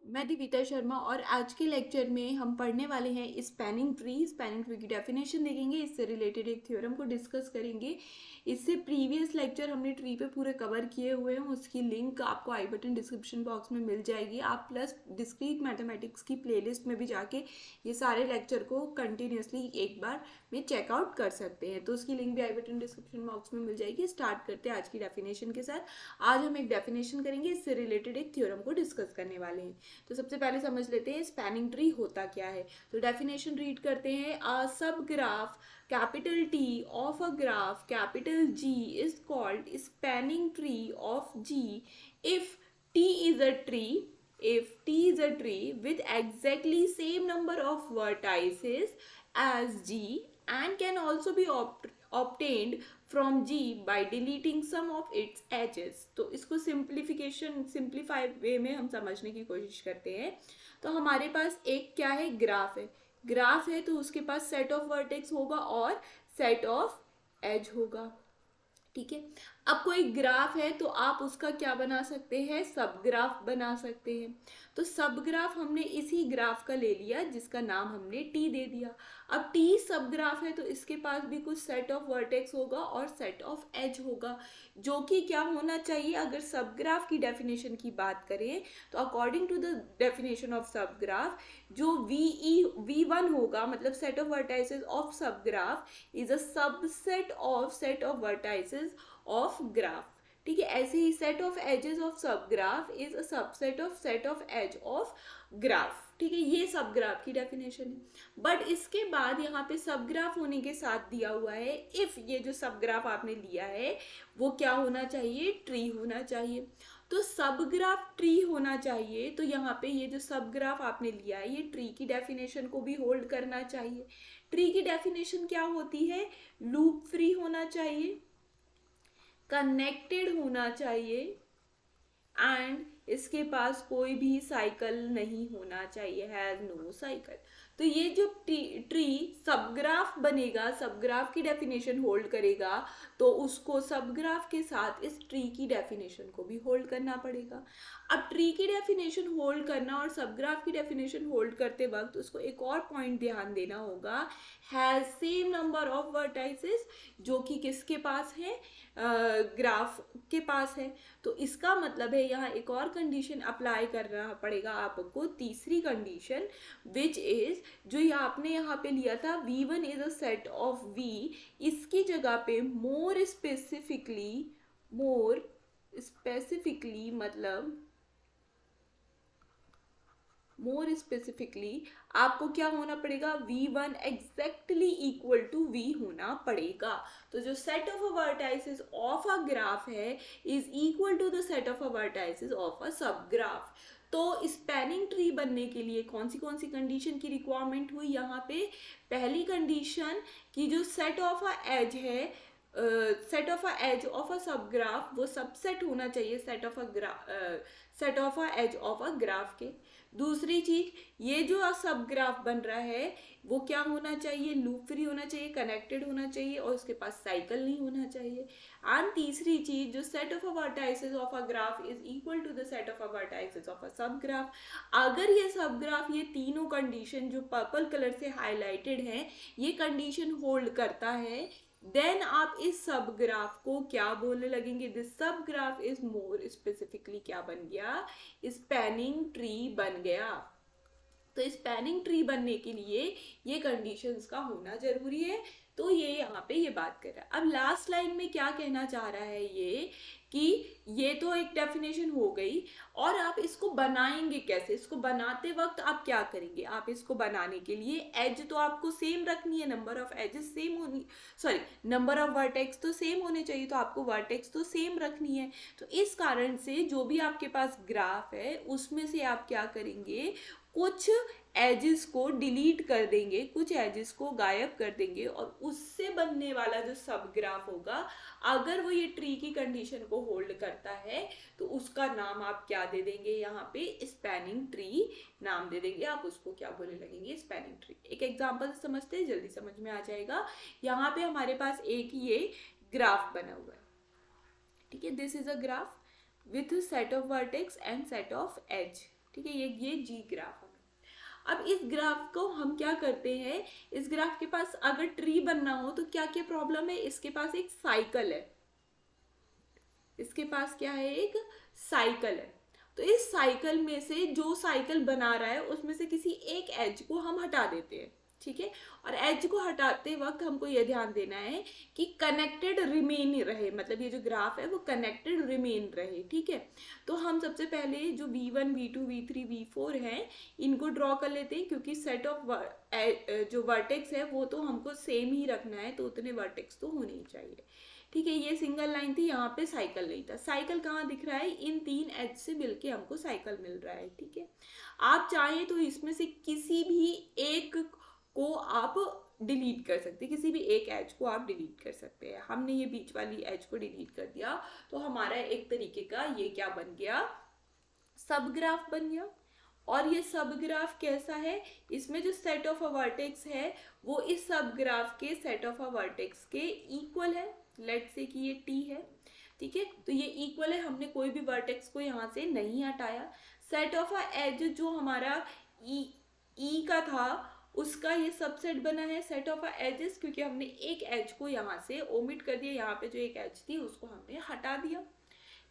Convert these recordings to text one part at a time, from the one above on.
मैं दीपिता शर्मा और आज के लेक्चर में हम पढ़ने वाले हैं स्पैनिंग ट्री की डेफिनेशन देखेंगे, इससे रिलेटेड एक थ्योरम को डिस्कस करेंगे। इससे प्रीवियस लेक्चर हमने ट्री पे पूरे कवर किए हुए हैं, उसकी लिंक आपको आई बटन डिस्क्रिप्शन बॉक्स में मिल जाएगी। आप प्लस डिस्क्रीट मैथमेटिक्स की प्लेलिस्ट में भी जाके ये सारे लेक्चर को कंटिन्यूसली एक बार में चेकआउट कर सकते हैं, तो उसकी लिंक भी आई बटन डिस्क्रिप्शन बॉक्स में मिल जाएगी। स्टार्ट करते हैं आज की डेफिनेशन के साथ। आज हम एक डेफिनेशन करेंगे, इससे रिलेटेड एक थ्योरम को डिस्कस करने वाले हैं। तो सबसे पहले समझ लेते हैं स्पैनिंग ट्री होता क्या है। तो डेफिनेशन रीड करते हैं। अ सब graph capital T of a graph capital G is called spanning tree of G if T is a tree with exactly same number of vertices as G and can also be obtained from G by deleting some of its edges। तो इसको simplify वे में हम समझने की कोशिश करते हैं। तो हमारे पास एक क्या है, ग्राफ है तो उसके पास सेट ऑफ वर्टेक्स होगा और सेट ऑफ एज होगा। ठीक है, अब कोई ग्राफ है तो आप उसका क्या बना सकते हैं, सब ग्राफ बना सकते हैं। तो सब ग्राफ हमने इसी ग्राफ का ले लिया जिसका नाम हमने टी दे दिया। अब टी सब ग्राफ है तो इसके पास भी कुछ सेट ऑफ वर्टेक्स होगा और सेट ऑफ एज होगा, जो कि क्या होना चाहिए। अगर सब ग्राफ की डेफिनेशन की बात करें तो according to the definition of subgraph, जो V1 होगा मतलब set of vertices of subgraph is a subset of set of vertices of graph. ठीक है, ऐसे ही set of edges of subgraph is a subset of set of edge of graph. ठीक है, ये सब ग्राफ की definition है। बट इसके बाद यहाँ पे सब ग्राफ होने के साथ दिया हुआ है इफ ये जो सब ग्राफ आपने लिया है वो क्या होना चाहिए, ट्री होना चाहिए। तो सब ग्राफ ट्री होना चाहिए, तो यहाँ पे ये जो सब ग्राफ आपने लिया है ये ट्री की डेफिनेशन को भी होल्ड करना चाहिए। ट्री की डेफिनेशन क्या होती है, लूप फ्री होना चाहिए, कनेक्टेड होना चाहिए एंड इसके पास कोई भी साइकिल नहीं होना चाहिए, हैज नो साइकिल। तो ये जो ट्री सब ग्राफ बनेगा, सब ग्राफ की डेफिनेशन होल्ड करेगा, तो उसको सब ग्राफ के साथ इस ट्री की डेफिनेशन को भी होल्ड करना पड़ेगा। अब ट्री की डेफिनेशन होल्ड करना और सब ग्राफ की डेफिनेशन होल्ड करते वक्त उसको एक और पॉइंट ध्यान देना होगा, has same number of vertices, जो कि किसके पास है, ग्राफ के पास है। तो इसका मतलब है यहाँ एक और कंडीशन अप्लाई करना पड़ेगा आपको, तीसरी कंडीशन, विच इज जो आपने यहाँ पे लिया था V1 is a set of V, इसकी जगह पे मोर स्पेसिफिकली मतलब मोर स्पेसिफिकली आपको क्या होना पड़ेगा, V1 exactly equal to V होना पड़ेगा। तो जो set of a vertices of a graph है is equal to the set of a vertices of a सब ग्राफ। तो स्पैनिंग ट्री बनने के लिए कौन सी कंडीशन की रिक्वायरमेंट हुई यहाँ पे, पहली कंडीशन कि जो सेट ऑफ अ एज है, set of a edge of a सब ग्राफ वो सबसेट होना चाहिए set of a edge of a graph के। दूसरी चीज, ये जो सब ग्राफ बन रहा है वो क्या होना चाहिए, लूप फ्री होना चाहिए, कनेक्टेड होना चाहिए और उसके पास साइकिल नहीं होना चाहिए। एंड तीसरी चीज, जो set of a vertices of a graph is equal to the set of a vertices of a सब ग्राफ। अगर ये सब ग्राफ, ये तीनों कंडीशन जो पर्पल कलर से हाईलाइटेड हैं, ये कंडीशन होल्ड करता है, देन आप इस सब ग्राफ को क्या बोलने लगेंगे, दिस सब ग्राफ इज मोर स्पेसिफिकली क्या बन गया, स्पैनिंग ट्री बन गया। तो स्पैनिंग ट्री बनने के लिए ये कंडीशंस का होना जरूरी है। तो ये यहाँ पे ये बात कर रहा है। अब लास्ट लाइन में क्या कहना चाह रहा है ये, कि ये तो एक डेफिनेशन हो गई और आप इसको बनाएंगे कैसे, इसको बनाते वक्त आप क्या करेंगे, आप इसको बनाने के लिए एज तो आपको सेम रखनी है, नंबर ऑफ एजेस सेम होनी, सॉरी नंबर ऑफ वर्टेक्स तो सेम होने चाहिए, तो आपको वर्टेक्स तो सेम रखनी है। तो इस कारण से जो भी आपके पास ग्राफ है उसमें से आप क्या करेंगे, कुछ एजेस को डिलीट कर देंगे, कुछ एजेस को गायब कर देंगे और उससे बनने वाला जो सब ग्राफ होगा, अगर वो ये ट्री की कंडीशन को होल्ड करता है तो उसका नाम आप क्या दे देंगे, यहाँ पे स्पैनिंग ट्री नाम दे देंगे। आप उसको क्या बोलने लगेंगे, स्पैनिंग ट्री। एक एग्जांपल समझते हैं, जल्दी समझ में आ जाएगा। यहाँ पे हमारे पास एक ये ग्राफ बना हुआ है, ठीक है, this is a graph with set of vertex and set of edge. ठीक है, ये जी ग्राफ है। अब इस ग्राफ को हम क्या करते हैं, इस ग्राफ के पास अगर ट्री बनना हो तो क्या क्या प्रॉब्लम है, इसके पास एक साइकिल है, इसके पास क्या है, एक साइकिल है। तो इस साइकिल में से जो साइकिल बना रहा है उसमें से किसी एक एज को हम हटा देते हैं, ठीक है। और एज को हटाते वक्त हमको ये ध्यान देना है कि कनेक्टेड रिमेन रहे, मतलब ये जो ग्राफ है वो कनेक्टेड रिमेन रहे, ठीक है। तो हम सबसे पहले जो v1 v2 v3 v4 है इनको ड्रॉ कर लेते हैं, क्योंकि सेट ऑफ जो वर्टेक्स है वो तो हमको सेम ही रखना है, तो उतने वर्टेक्स तो होने ही चाहिए, ठीक है। ये सिंगल लाइन थी, यहाँ पे साइकिल नहीं था। साइकिल कहाँ दिख रहा है, इन 3 एज से मिलके हमको साइकिल मिल रहा है, ठीक है। आप चाहें तो इसमें से किसी भी एक को आप डिलीट कर सकते हैं, किसी भी एक एज को आप डिलीट कर सकते हैं। हमने ये बीच वाली एज को डिलीट कर दिया तो हमारा एक तरीके का ये क्या बन गया, सब ग्राफ बन गया। और ये सब ग्राफ कैसा है, इसमें जो सेट ऑफ अ वर्टेक्स है वो इस सब ग्राफ के सेट ऑफ अ वर्टेक्स के इक्वल है। लेट्स से कि ये टी है, ठीक है, तो ये इक्वल है, हमने कोई भी वर्टेक्स को यहाँ से नहीं हटाया। सेट ऑफ अ एज जो हमारा ई का था उसका ये सबसेट बना है सेट ऑफ एजेस, क्योंकि हमने एक एज को यहाँ से ओमिट कर दिया, यहाँ पे जो एक एज थी उसको हमने हटा दिया,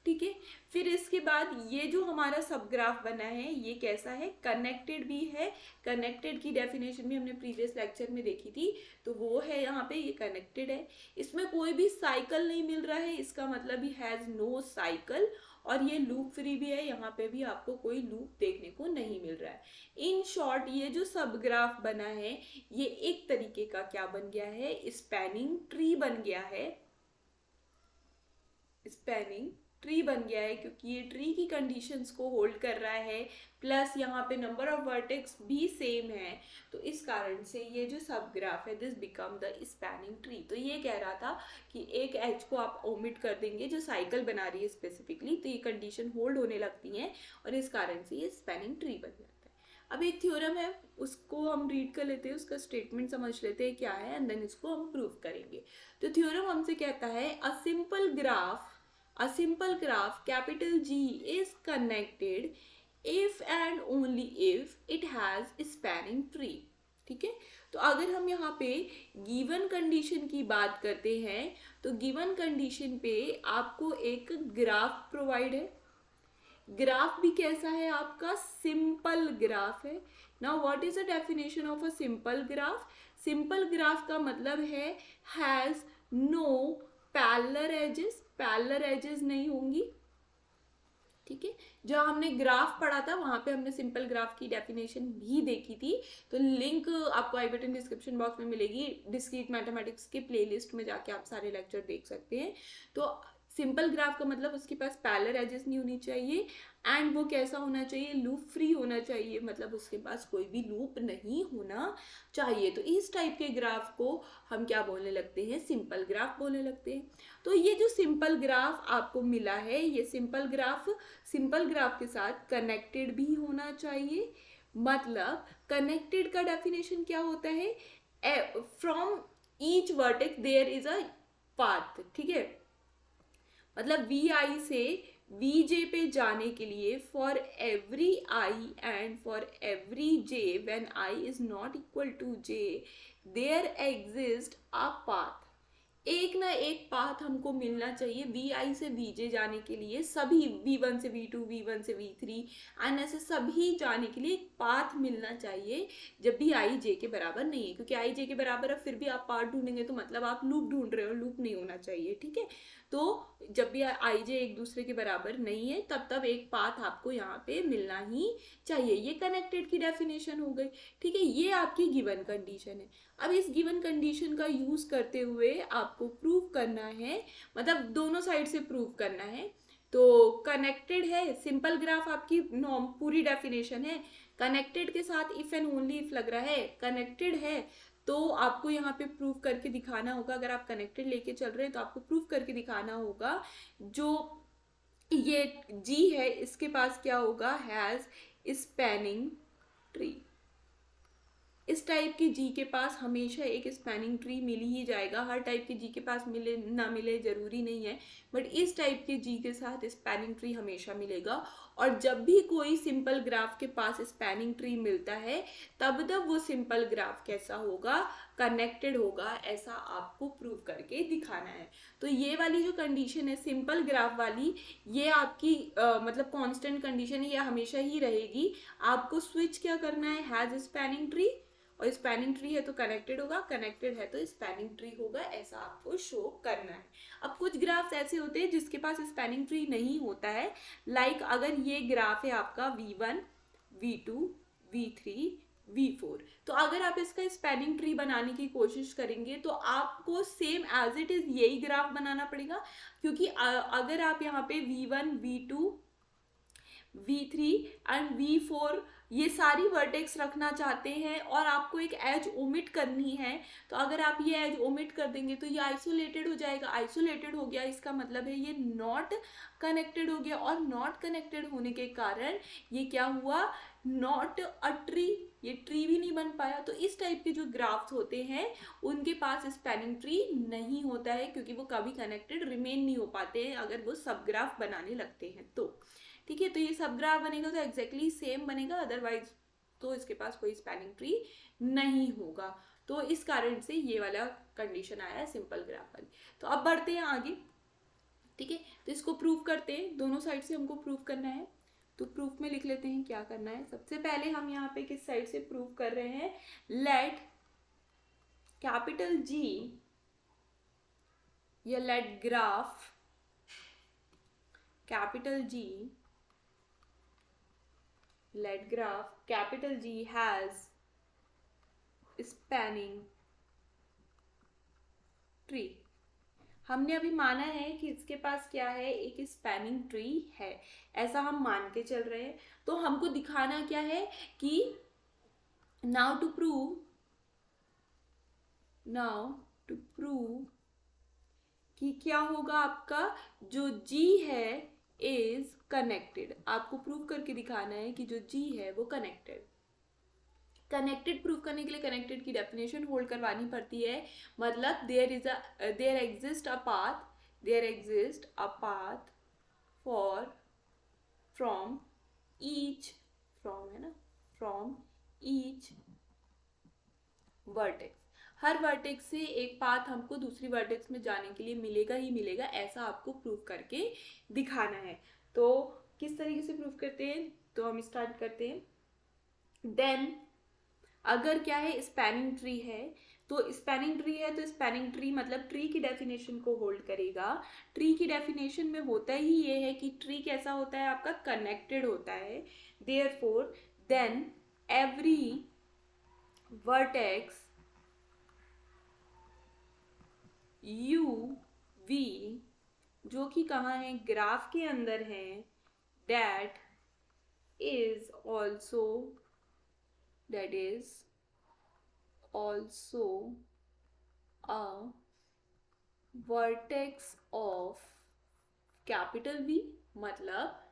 ठीक है। फिर इसके बाद ये जो हमारा सब ग्राफ बना है ये कैसा है, कनेक्टेड भी है। कनेक्टेड की डेफिनेशन भी हमने प्रीवियस लेक्चर में देखी थी, तो वो है यहाँ पे, ये कनेक्टेड है। इसमें कोई भी साइकिल नहीं मिल रहा है, इसका मतलब ही हैज़ नो साइकिल। और ये लूप फ्री भी है, यहाँ पे भी आपको कोई लूप देखने को नहीं मिल रहा है। इन शॉर्ट ये जो सब ग्राफ बना है ये एक तरीके का क्या बन गया है, स्पैनिंग ट्री बन गया है, स्पैनिंग ट्री बन गया है, क्योंकि ये ट्री की कंडीशंस को होल्ड कर रहा है, प्लस यहाँ पे नंबर ऑफ वर्टेक्स भी सेम है। तो इस कारण से ये जो सब ग्राफ है this become the spanning tree. तो ये कह रहा था कि एक एज को आप ओमिट कर देंगे जो साइकिल बना रही है स्पेसिफिकली, तो ये कंडीशन होल्ड होने लगती है और इस कारण से ये स्पैनिंग ट्री बन जाता है। अब एक थ्योरम है उसको हम रीड कर लेते हैं, उसका स्टेटमेंट समझ लेते हैं क्या है, एंड देन इसको हम प्रूव करेंगे। तो थ्योरम हमसे कहता है a simple graph capital G is connected if and only if it has a spanning tree, ठीक है। तो अगर हम यहाँ पे गिवन कंडीशन की बात करते हैं तो गिवन कंडीशन पे आपको एक ग्राफ प्रोवाइड है, ग्राफ भी कैसा है आपका, सिंपल ग्राफ है। Now what is the definition of a simple graph, simple graph का मतलब है has no parallel edges, parallel edges नहीं होंगी, ठीक है। जहाँ हमने ग्राफ पढ़ा था वहां पे हमने सिंपल ग्राफ की डेफिनेशन भी देखी थी, तो लिंक आपको आई बटन डिस्क्रिप्शन बॉक्स में मिलेगी, डिस्क्रीट मैथमेटिक्स के प्लेलिस्ट में जाके आप सारे लेक्चर देख सकते हैं। तो सिंपल ग्राफ का मतलब उसके पास पैरेलल एजेस नहीं होनी चाहिए, एंड वो कैसा होना चाहिए, लूप फ्री होना चाहिए, मतलब उसके पास कोई भी लूप नहीं होना चाहिए। तो इस टाइप के ग्राफ को हम क्या बोलने लगते हैं, सिंपल ग्राफ बोलने लगते हैं। तो ये जो सिंपल ग्राफ आपको मिला है, ये सिंपल ग्राफ के साथ कनेक्टेड भी होना चाहिए। मतलब कनेक्टेड का डेफिनेशन क्या होता है, from each vertex there is a path, ठीक है। मतलब vi से vj पे जाने के लिए for every i and for every j when i is not equal to j there exist a path, एक ना एक पाथ हमको मिलना चाहिए vi से vj जाने के लिए, सभी v1 से v2 v1 से v3 एंड ऐसे सभी जाने के लिए एक पाथ मिलना चाहिए जब भी i j के बराबर नहीं है, क्योंकि i j के बराबर है फिर भी आप पाथ ढूंढेंगे तो मतलब आप लूप ढूंढ रहे हो, लूप नहीं होना चाहिए, ठीक है। तो जब भी i j एक दूसरे के बराबर नहीं है तब एक पाथ आपको यहाँ पे मिलना ही चाहिए। ये कनेक्टेड की डेफिनेशन हो गई, ठीक है। ये आपकी गिवन कंडीशन है। अब इस गिवन कंडीशन का यूज करते हुए आपको प्रूव करना है, मतलब दोनों साइड से प्रूव करना है। तो कनेक्टेड है, सिंपल ग्राफ आपकी नॉर्म पूरी डेफिनेशन है, कनेक्टेड के साथ इफ एंड ओनली इफ लग रहा है, कनेक्टेड है तो आपको यहाँ पे प्रूव करके दिखाना होगा। अगर आप कनेक्टेड लेके चल रहे हैं तो आपको प्रूव करके दिखाना होगा जो ये G है इसके पास क्या होगा, हैज स्पैनिंग ट्री। इस टाइप की जी के पास हमेशा एक स्पैनिंग ट्री मिल ही जाएगा, हर टाइप की जी के पास मिले ना मिले जरूरी नहीं है, बट इस टाइप के जी के साथ स्पैनिंग ट्री हमेशा मिलेगा। और जब भी कोई सिंपल ग्राफ के पास स्पैनिंग ट्री मिलता है तब वो सिंपल ग्राफ कैसा होगा, कनेक्टेड होगा, ऐसा आपको प्रूव करके दिखाना है। तो ये वाली जो कंडीशन है सिंपल ग्राफ वाली, ये आपकी मतलब कांस्टेंट कंडीशन है, ये हमेशा ही रहेगी। आपको स्विच क्या करना है, हैज स्पैनिंग ट्री, और स्पैनिंग ट्री है तो कनेक्टेड होगा, कनेक्टेड है तो स्पैनिंग ट्री होगा, ऐसा आपको शो करना है। अब कुछ ग्राफ्स ऐसे होते हैं जिसके पास स्पैनिंग ट्री नहीं होता है, लाइक अगर ये ग्राफ है आपका V1, V2, V3, V4, तो अगर आप इसका स्पैनिंग ट्री बनाने की कोशिश करेंगे तो आपको सेम एज इट इज यही ग्राफ बनाना पड़ेगा, क्योंकि अगर आप यहाँ पे V1, V2, V3 and V4 ये सारी वर्टेक्स रखना चाहते हैं और आपको एक एज ओमिट करनी है, तो अगर आप ये एज ओमिट कर देंगे तो ये आइसोलेटेड हो जाएगा। आइसोलेटेड हो गया इसका मतलब है ये नॉट कनेक्टेड हो गया, और नॉट कनेक्टेड होने के कारण ये क्या हुआ, नॉट अ ट्री, ये ट्री भी नहीं बन पाया। तो इस टाइप के जो ग्राफ्स होते हैं उनके पास स्पैनिंग ट्री नहीं होता है, क्योंकि वो कभी कनेक्टेड रिमेन नहीं हो पाते हैं अगर वो सब ग्राफ बनाने लगते हैं तो। ठीक है, तो ये सब ग्राफ बनेगा तो एग्जैक्टली सेम बनेगा, अदरवाइज तो इसके पास कोई स्पैनिंग ट्री नहीं होगा। तो इस कारण से ये वाला कंडीशन आया है सिंपल ग्राफ वाली। तो अब बढ़ते हैं आगे। ठीक है, तो इसको प्रूव करते हैं, दोनों साइड से हमको प्रूव करना है। तो प्रूफ में लिख लेते हैं क्या करना है। सबसे पहले हम यहाँ पे किस साइड से प्रूव कर रहे हैं, लेट कैपिटल G या let graph capital G, let graph capital G has spanning tree। हमने अभी माना है कि इसके पास क्या है, एक स्पैनिंग ट्री है, ऐसा हम मान के चल रहे हैं। तो हमको दिखाना क्या है कि नाउ टू प्रूव कि क्या होगा, आपका जो G है इज कनेक्टेड। आपको प्रूव करके दिखाना है कि जो G है वो कनेक्टेड प्रूफ करने के लिए कनेक्टेड की डेफिनेशन होल्ड करवानी पड़ती है। मतलब there exist a path for from each vertex. हर वर्टेक्स से एक पाथ हमको दूसरी वर्टेक्स में जाने के लिए मिलेगा ही मिलेगा, ऐसा आपको प्रूव करके दिखाना है। तो किस तरीके से प्रूव करते हैं, तो हम स्टार्ट करते हैं। देन अगर क्या है, स्पैनिंग ट्री है, तो स्पैनिंग ट्री मतलब ट्री की डेफिनेशन को होल्ड करेगा। ट्री की डेफिनेशन में होता ही ये है कि ट्री कैसा होता है, आपका कनेक्टेड होता है। Therefore then every vertex UV जो कि कहाँ है, ग्राफ के अंदर है, that is also a vertex of capital V। मतलब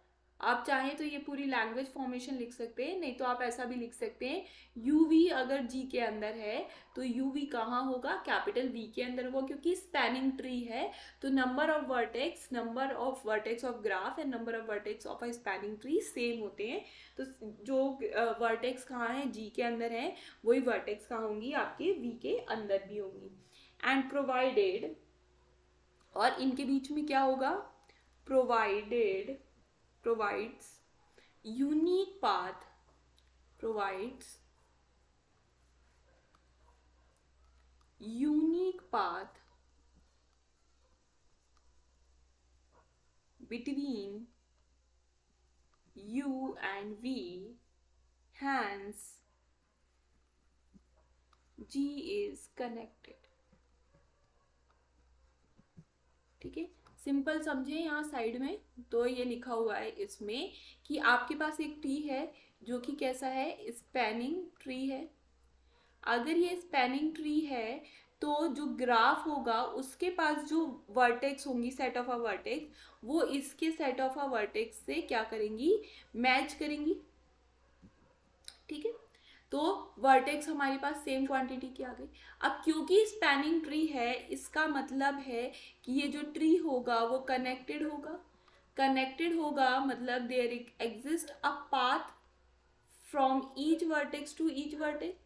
आप चाहें तो ये पूरी लैंग्वेज फॉर्मेशन लिख सकते हैं, नहीं तो आप ऐसा भी लिख सकते हैं, UV अगर G के अंदर है तो UV कहाँ होगा, कैपिटल V के अंदर होगा, क्योंकि स्पैनिंग ट्री है। तो number of vertex of graph and number of vertex of a spanning tree same होते हैं। तो जो वर्टेक्स कहाँ है, G के अंदर है, वही वर्टेक्स कहाँ होंगी, आपके V के अंदर भी होंगी। एंड प्रोवाइडेड, और इनके बीच में क्या होगा, provides unique path between U and V, hence G is connected। ठीक है, सिंपल समझे यहाँ साइड में। तो ये लिखा हुआ है इसमें कि आपके पास एक ट्री है जो कि कैसा है, स्पैनिंग ट्री है। अगर ये स्पैनिंग ट्री है तो जो ग्राफ होगा उसके पास जो वर्टेक्स होंगी, सेट ऑफ अ वर्टेक्स, वो इसके सेट ऑफ अ वर्टेक्स से क्या करेंगी, मैच करेंगी। ठीक है, तो वर्टेक्स हमारे पास सेम क्वांटिटी की आ गई। अब क्योंकि स्पैनिंग ट्री है, इसका मतलब है कि ये जो ट्री होगा वो कनेक्टेड होगा। कनेक्टेड होगा मतलब there exist a path from each vertex to each vertex,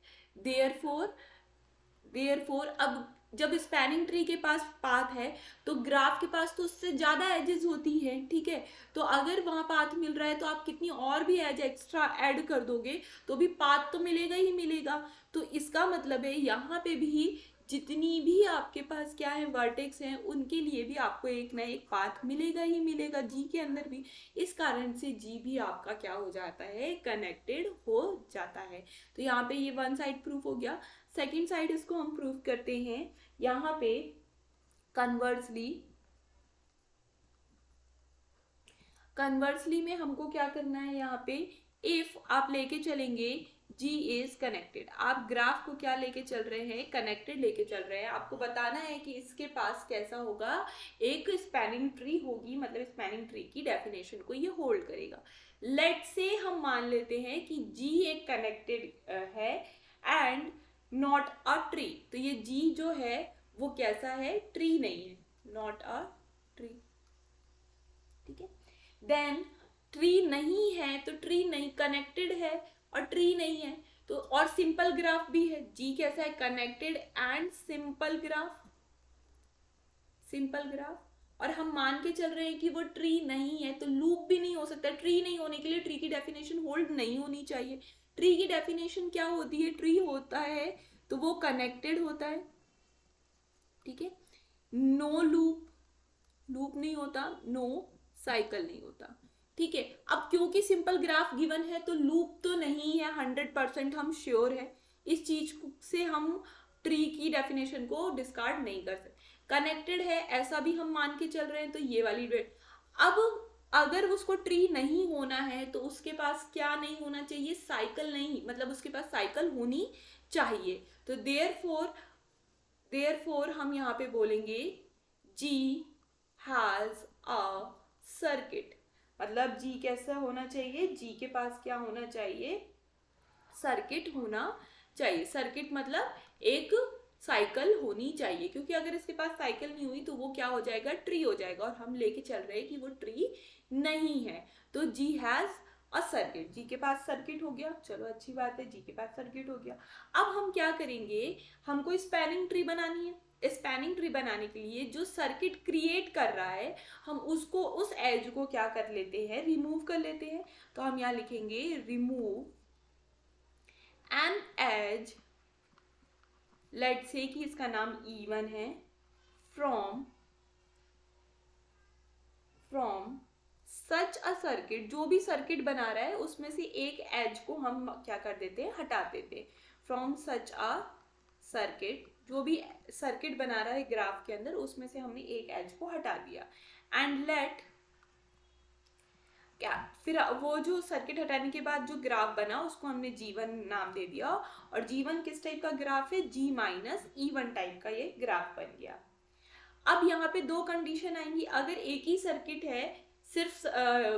therefore अब जब स्पैनिंग ट्री के पास पाथ है तो ग्राफ के पास तो उससे ज्यादा एजेस होती है, ठीक है। तो अगर वहां पाथ मिल रहा है तो आप कितनी और भी एज एक्स्ट्रा ऐड कर दोगे तो भी पाथ तो मिलेगा ही मिलेगा। तो इसका मतलब है यहाँ पे भी जितनी भी आपके पास क्या है वर्टेक्स हैं उनके लिए भी आपको एक ना एक पाथ मिलेगा ही मिलेगा, जी के अंदर भी। इस कारण से जी भी आपका क्या हो जाता है, कनेक्टेड हो जाता है। तो यहाँ पे ये वन साइड प्रूफ हो गया। सेकेंड साइड इसको हम प्रूफ करते हैं यहाँ पे कन्वर्सली में हमको क्या करना है, यहाँ पे इफ आप लेके चलेंगे G इज कनेक्टेड, आप ग्राफ को क्या लेके चल रहे हैं, कनेक्टेड लेके चल रहे हैं। आपको बताना है कि इसके पास कैसा होगा, एक स्पैनिंग ट्री होगी, मतलब स्पैनिंग ट्री की डेफिनेशन को ये होल्ड करेगा। लेट से हम मान लेते हैं कि G एक कनेक्टेड है एंड नॉट अ ट्री। तो ये G जो है वो कैसा है, ट्री नहीं है, नॉट अ ट्री, ठीक है। देन ट्री नहीं है तो ट्री नहीं, कनेक्टेड है और ट्री नहीं है तो, और सिंपल ग्राफ भी है, जी कैसा है, connected and simple graph, simple graph. और हम मान के चल रहे हैं कि वो ट्री नहीं है तो लूप भी नहीं हो सकता। ट्री नहीं होने के लिए ट्री की डेफिनेशन होल्ड नहीं होनी चाहिए। ट्री की डेफिनेशन क्या होती है, ट्री होता है तो वो कनेक्टेड होता है, ठीक है। नो लूप, लूप नहीं होता, नो साइकिल नहीं होता, ठीक है। अब क्योंकि सिंपल ग्राफ गिवन है तो लूप तो नहीं है, 100% हम श्योर है इस चीज से, हम ट्री की डेफिनेशन को डिस्कार्ड नहीं कर सकते। कनेक्टेड है ऐसा भी हम मान के चल रहे हैं तो ये वाली डेट। अब अगर उसको ट्री नहीं होना है तो उसके पास क्या नहीं होना चाहिए, साइकिल नहीं, मतलब उसके पास साइकिल होनी चाहिए। तो देयरफॉर हम यहाँ पे बोलेंगे G हैज अ सर्किट, मतलब जी कैसा होना चाहिए, जी के पास क्या होना चाहिए, सर्किट होना चाहिए। सर्किट मतलब एक साइकिल होनी चाहिए, क्योंकि अगर इसके पास साइकिल नहीं हुई तो वो क्या हो जाएगा, ट्री हो जाएगा, और हम लेके चल रहे हैं कि वो ट्री नहीं है। तो जी हैज अ सर्किट, जी के पास सर्किट हो गया, चलो अच्छी बात है, जी के पास सर्किट हो गया। अब हम क्या करेंगे, हमको स्पैनिंग ट्री बनानी है। स्पैनिंग ट्री बनाने के लिए जो सर्किट क्रिएट कर रहा है हम उसको, उस एज को क्या कर लेते हैं, रिमूव कर लेते हैं। तो हम यहाँ लिखेंगे रिमूव एन एज, लेट से कि इसका नाम E1 है, फ्रॉम सच अ सर्किट, जो भी सर्किट बना रहा है उसमें से एक एज को हम क्या कर देते हैं, हटा देते हैं। फ्रॉम सच अ सर्किट, जो भी सर्किट बना रहा है ग्राफ के अंदर उसमें से हमने एक एज को हटा दिया। एंड लेट क्या, फिर वो जो सर्किट हटाने के बाद जो ग्राफ बना उसको हमने G1 नाम दे दिया, और G1 किस टाइप का ग्राफ है, G माइनस E1 टाइप का ये ग्राफ बन गया। अब यहाँ पे दो कंडीशन आएंगी, अगर एक ही सर्किट है सिर्फ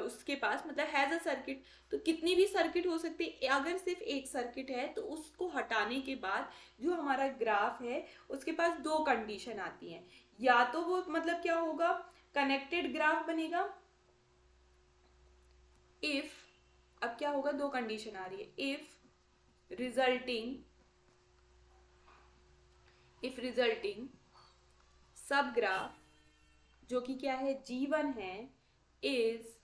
उसके पास, मतलब हैज अ सर्किट, तो कितनी भी सर्किट हो सकती है। अगर सिर्फ एक सर्किट है तो उसको हटाने के बाद जो हमारा ग्राफ है उसके पास दो कंडीशन आती हैं, या तो वो मतलब क्या होगा, कनेक्टेड ग्राफ बनेगा, इफ, अब क्या होगा, दो कंडीशन आ रही है, इफ रिजल्टिंग सब ग्राफ जो कि क्या है, G1 है, इज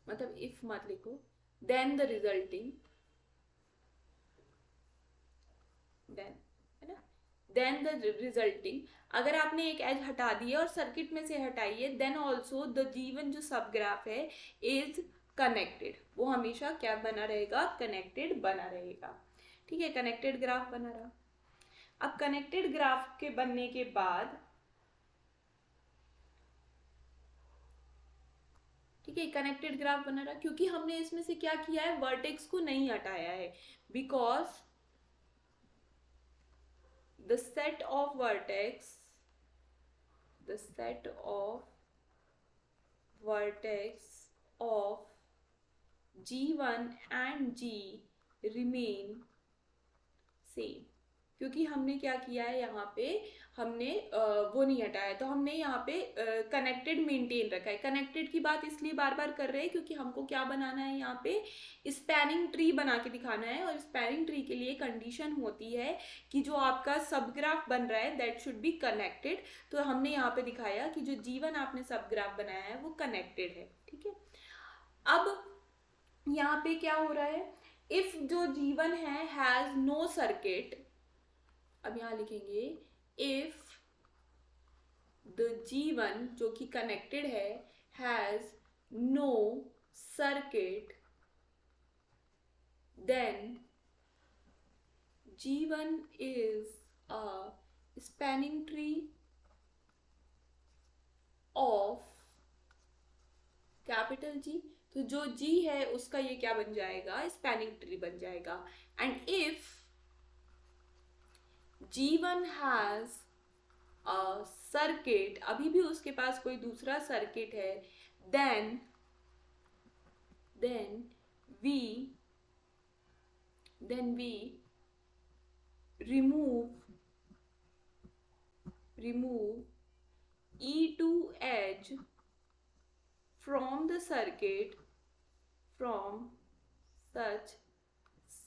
मतलब इफ मत लिखो, then the resulting, then the resulting, अगर आपने एक एज हटा दी है और सर्किट में से हटाई है, देन ऑल्सो द G1 जो सब ग्राफ है इज कनेक्टेड, वो हमेशा क्या बना रहेगा, कनेक्टेड बना रहेगा, ठीक है। कनेक्टेड ग्राफ बना रहा। अब कनेक्टेड ग्राफ के बनने के बाद, ठीक है, कनेक्टेड ग्राफ बना रहा, क्योंकि हमने इसमें से क्या किया है, वर्टेक्स को नहीं हटाया है, because the set of vertex of G1 and G remain same, क्योंकि हमने क्या किया है यहाँ पे, हमने वो नहीं हटाया, तो हमने यहाँ पे कनेक्टेड मेंटेन रखा है। कनेक्टेड की बात इसलिए बार बार कर रहे हैं क्योंकि हमको क्या बनाना है, यहाँ पे स्पैनिंग ट्री बना के दिखाना है, और स्पैनिंग ट्री के लिए कंडीशन होती है कि जो आपका सब ग्राफ बन रहा है दैट शुड बी कनेक्टेड। तो हमने यहाँ पे दिखाया कि जो G1 आपने सब ग्राफ बनाया है वो कनेक्टेड है, ठीक है। अब यहाँ पे क्या हो रहा है, इफ जो G1 है हैज नो सर्किट, अब यहाँ लिखेंगे इफ द G1 जो कि कनेक्टेड है has no circuit, then G1 is a spanning tree of capital G। तो जो G है उसका ये क्या बन जाएगा, स्पैनिंग ट्री बन जाएगा। And if G1 has a circuit, अभी भी उसके पास कोई दूसरा सर्किट है, then we remove E2 edge from the circuit, from such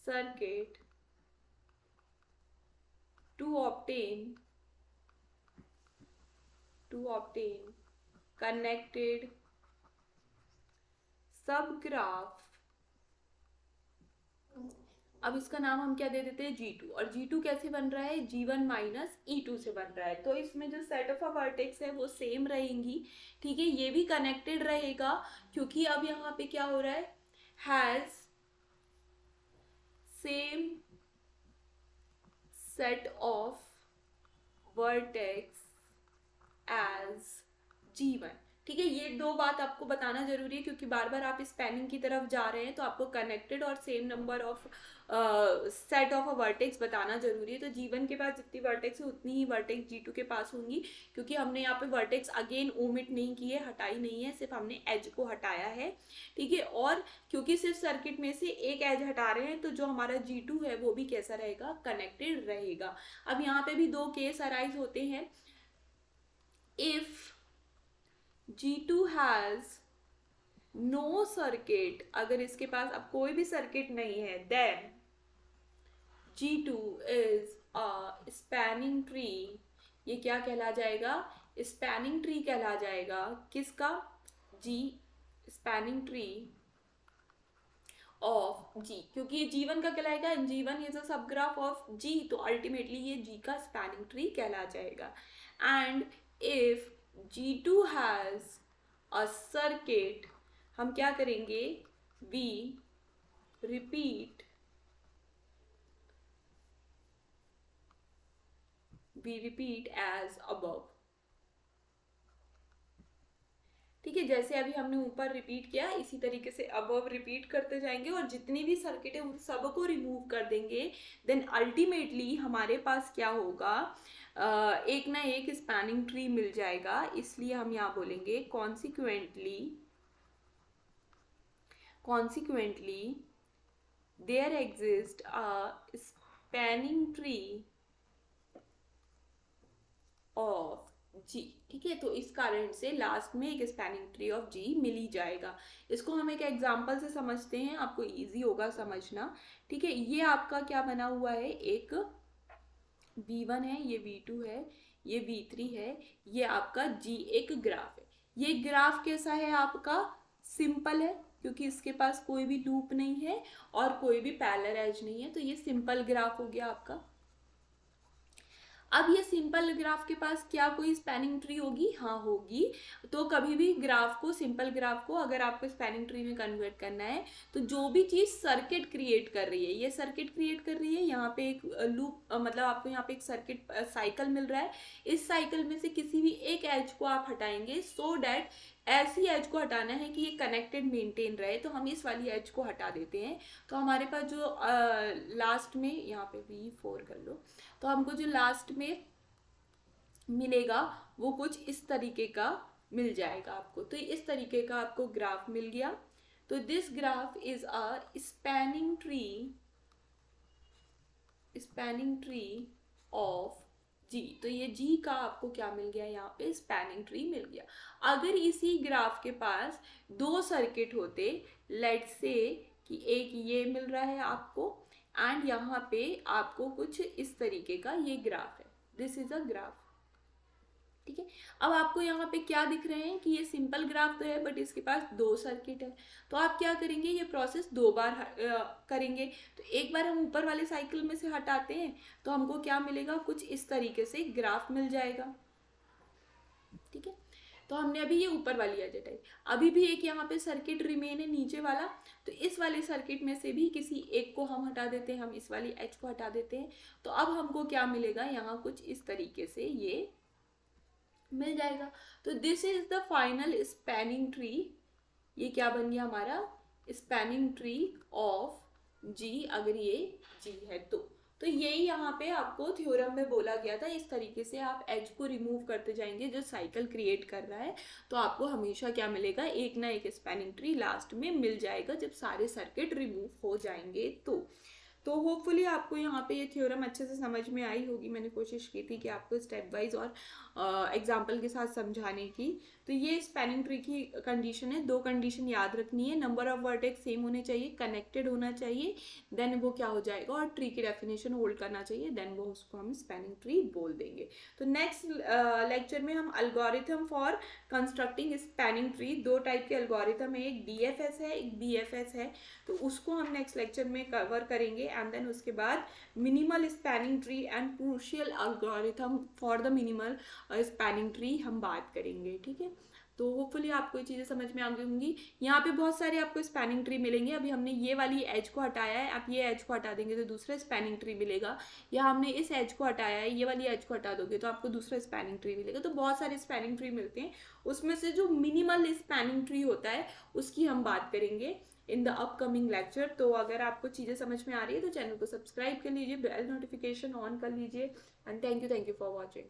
circuit to obtain connected subgraph। अब इसका नाम हम क्या दे देते हैं, G2। और G2 कैसे बन रहा है, G1 माइनस E2 से बन रहा है। तो इसमें जो सेट ऑफ वर्टेक्स है वो सेम रहेंगी, ठीक है। ये भी कनेक्टेड रहेगा क्योंकि अब यहाँ पे क्या हो रहा है, has same set of vertex edge G1, ठीक है। ये दो बात आपको बताना जरूरी है क्योंकि बार बार आप स्पैनिंग की तरफ जा रहे हैं, तो आपको कनेक्टेड और same number of set of vertex बताना जरूरी है। तो G1 के पास जितनी वर्टेक्स है उतनी ही वर्टेक्स G2 के पास होंगी, क्योंकि हमने यहाँ पे वर्टेक्स अगेन ओमिट नहीं की है, हटाई नहीं है, सिर्फ हमने एज को हटाया है, ठीक है। और क्योंकि सिर्फ सर्किट में से एक एज हटा रहे हैं, तो जो हमारा G2 है वो भी कैसा रहेगा, कनेक्टेड रहेगा। अब यहाँ पे भी दो केस अराइज होते हैं। If G2 has no circuit, अगर इसके पास अब कोई भी सर्किट नहीं है, then G2 is a spanning tree। ये क्या कहला जाएगा, स्पैनिंग ट्री कहला जाएगा। किसका, G, spanning tree of G, क्योंकि ये G1 का कहलाएगा and G1 is a subgraph of G, तो अल्टीमेटली ये G का स्पैनिंग ट्री कहला जाएगा। And if G2 has a circuit, हम क्या करेंगे, we repeat as above, ठीक है। जैसे अभी हमने ऊपर रिपीट किया इसी तरीके से अबव रिपीट करते जाएंगे और जितनी भी सर्किट है उन सबको रिमूव कर देंगे। देन अल्टीमेटली हमारे पास क्या होगा, एक ना एक स्पैनिंग ट्री मिल जाएगा। इसलिए हम यहाँ बोलेंगे consequently there exists a spanning tree of G, ठीक है। तो इस कारण से लास्ट में एक स्पैनिंग ट्री ऑफ G मिल ही जाएगा। इसको हम एक एग्जांपल से समझते हैं, आपको इजी होगा समझना, ठीक है। ये आपका क्या बना हुआ है, एक V1 है, ये V2 है, ये V3 है, ये आपका G एक ग्राफ है। ये ग्राफ कैसा है आपका, सिंपल है, क्योंकि इसके पास कोई भी लूप नहीं है और कोई भी पैरेलल एज नहीं है, तो ये सिंपल ग्राफ हो गया आपका। अब ये सिंपल ग्राफ के पास क्या कोई स्पैनिंग ट्री होगी, हाँ होगी। तो कभी भी ग्राफ को, सिंपल ग्राफ को अगर आपको स्पैनिंग ट्री में कन्वर्ट करना है, तो जो भी चीज़ सर्किट क्रिएट कर रही है, ये सर्किट क्रिएट कर रही है, यहाँ पे एक लूप, मतलब आपको यहाँ पे एक सर्किट साइकिल मिल रहा है, इस साइकिल में से किसी भी एक एज को आप हटाएंगे, सो डैट ऐसी एज को हटाना है कि ये कनेक्टेड मेंटेन रहे। तो हम इस वाली एज को हटा देते हैं, तो हमारे पास जो लास्ट में, यहाँ पे V4 कर लो, तो हमको जो लास्ट में मिलेगा वो कुछ इस तरीके का मिल जाएगा आपको। तो इस तरीके का आपको ग्राफ मिल गया। तो this graph is a spanning tree of G. तो ये जी का आपको क्या मिल गया, यहाँ पे स्पैनिंग ट्री मिल गया। अगर इसी ग्राफ के पास दो सर्किट होते, लेट्स से कि एक ये मिल रहा है आपको एंड यहाँ पे आपको कुछ इस तरीके का ये ग्राफ है, दिस इज अ ग्राफ, ठीक है। अब आपको यहाँ पे क्या दिख रहे हैं कि ये सिंपल ग्राफ तो है बट इसके पास दो सर्किट है, तो आप क्या करेंगे, ये प्रोसेस दो बार करेंगे। तो एक बार हम ऊपर वाले साइकिल में से हटाते हैं तो हमको क्या मिलेगा, कुछ इस तरीके से ग्राफ मिल जाएगा, ठीक है। तो हमने अभी ये ऊपर वाली एज हटाई, अभी भी एक यहाँ पे सर्किट रिमेन है नीचे वाला, तो इस वाले सर्किट में से भी किसी एक को हम हटा देते हैं, हम इस वाली एज को हटा देते हैं। तो अब हमको क्या मिलेगा, यहाँ कुछ इस तरीके से ये मिल जाएगा। तो this is the final spanning tree, ये क्या बन गया हमारा, स्पैनिंग ट्री ऑफ जी, अगर ये जी है तो यही यहाँ पे आपको थ्योरम में बोला गया था। इस तरीके से आप एज को रिमूव करते जाएंगे जो साइकिल क्रिएट कर रहा है, तो आपको हमेशा क्या मिलेगा, एक ना एक स्पैनिंग ट्री लास्ट में मिल जाएगा जब सारे सर्किट रिमूव हो जाएंगे। तो होपफुली आपको यहाँ पे ये थ्योरम अच्छे से समझ में आई होगी। मैंने कोशिश की थी कि आपको स्टेप वाइज और एग्जाम्पल के साथ समझाने की। तो ये स्पैनिंग ट्री की कंडीशन है, दो कंडीशन याद रखनी है, नंबर ऑफ वर्टेक्स सेम होने चाहिए, कनेक्टेड होना चाहिए, देन वो क्या हो जाएगा, और ट्री की डेफिनेशन होल्ड करना चाहिए, देन वो उसको हम स्पैनिंग ट्री बोल देंगे। तो नेक्स्ट लेक्चर में हम algorithm for constructing spanning tree, दो टाइप के एल्गोरिथम है, एक DFS है, एक BFS है, तो उसको हम नेक्स्ट लेक्चर में कवर करेंगे। एंड देन उसके बाद minimal spanning tree and crucial algorithm for the minimal spanning tree हम बात करेंगे, ठीक है। तो होपफुली आपको ये चीज़ें समझ में आ गई होंगी। यहाँ पे बहुत सारे आपको स्पैनिंग ट्री मिलेंगे, अभी हमने ये वाली एज को हटाया है, आप ये एज को हटा देंगे तो दूसरा स्पैनिंग ट्री मिलेगा, या हमने इस एज को हटाया है, ये वाली एज को हटा दोगे तो आपको दूसरा स्पैनिंग ट्री मिलेगा। तो बहुत सारे स्पैनिंग ट्री मिलते हैं, उसमें से जो मिनिमल स्पैनिंग ट्री होता है उसकी हम बात करेंगे इन द अपकमिंग लेक्चर। तो अगर आपको चीज़ें समझ में आ रही है तो चैनल को सब्सक्राइब कर लीजिए, बेल नोटिफिकेशन ऑन कर लीजिए, and thank you for watching.